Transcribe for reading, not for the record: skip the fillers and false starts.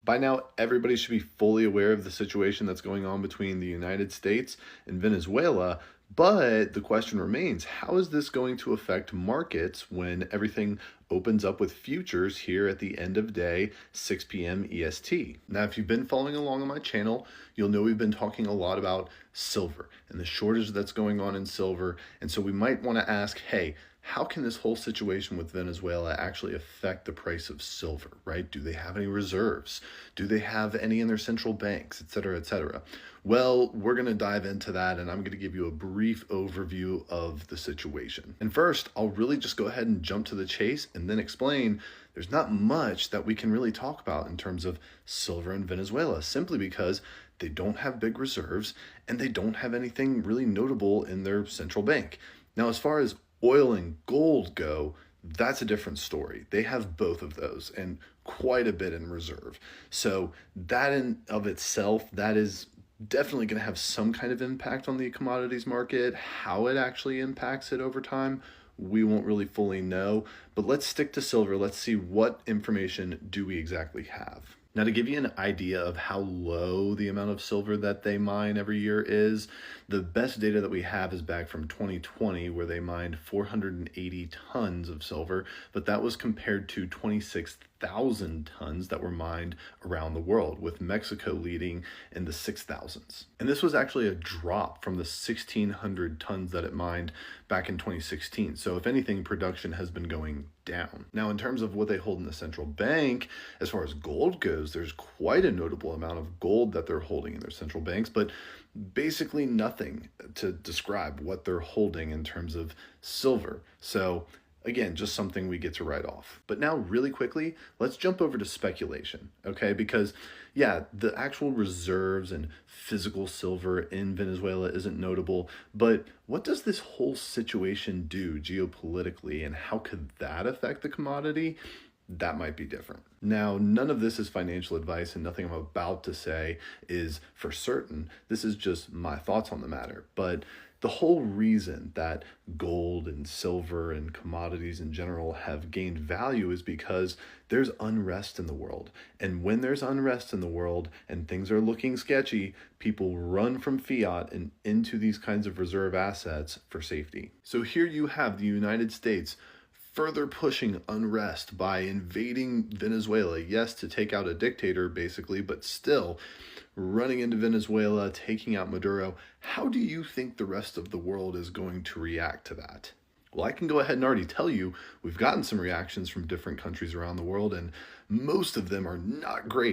By now, everybody should be fully aware of the situation that's going on between the United States and Venezuela. But the question remains, how is this going to affect markets when everything opens up with futures here at the end of day, 6 p.m. EST? Now, if you've been following along on my channel, you'll know we've been talking a lot about silver and the shortage that's going on in silver. And so we might want to ask, hey, how can this whole situation with Venezuela actually affect the price of silver, right? Do they have any reserves? Do they have any in their central banks, et cetera, et cetera? Well, we're going to dive into that, and I'm going to give you a brief overview of the situation. And first, I'll really just go ahead and jump to the chase and then explain there's not much that we can really talk about in terms of silver in Venezuela, simply because they don't have big reserves and they don't have anything really notable in their central bank. Now, as far as oil and gold go, that's a different story. They have both of those and quite a bit in reserve. So that in of itself, that is definitely going to have some kind of impact on the commodities market. How it actually impacts it over time, we won't really fully know. But let's stick to silver. Let's see what information do we exactly have. Now, to give you an idea of how low the amount of silver that they mine every year is, the best data that we have is back from 2020, where they mined 480 tons of silver, but that was compared to 26,000 tons that were mined around the world, with Mexico leading in the 6,000s. And this was actually a drop from the 1,600 tons that it mined back in 2016. So if anything, production has been going down. Now, in terms of what they hold in the central bank, as far as gold goes, there's quite a notable amount of gold that they're holding in their central banks, but basically nothing to describe what they're holding in terms of silver. So again, just something we get to write off. But now really quickly, let's jump over to speculation, okay? Because yeah, the actual reserves and physical silver in Venezuela isn't notable, but what does this whole situation do geopolitically, and how could that affect the commodity? That might be different. Now, none of this is financial advice, and nothing I'm about to say is for certain. This is just my thoughts on the matter. But the whole reason that gold and silver and commodities in general have gained value is because there's unrest in the world. And when there's unrest in the world and things are looking sketchy, people run from fiat and into these kinds of reserve assets for safety. So here you have the United States further pushing unrest by invading Venezuela. Yes, to take out a dictator, basically, but still running into Venezuela, taking out Maduro. How do you think the rest of the world is going to react to that? Well, I can go ahead and already tell you we've gotten some reactions from different countries around the world, and most of them are not great.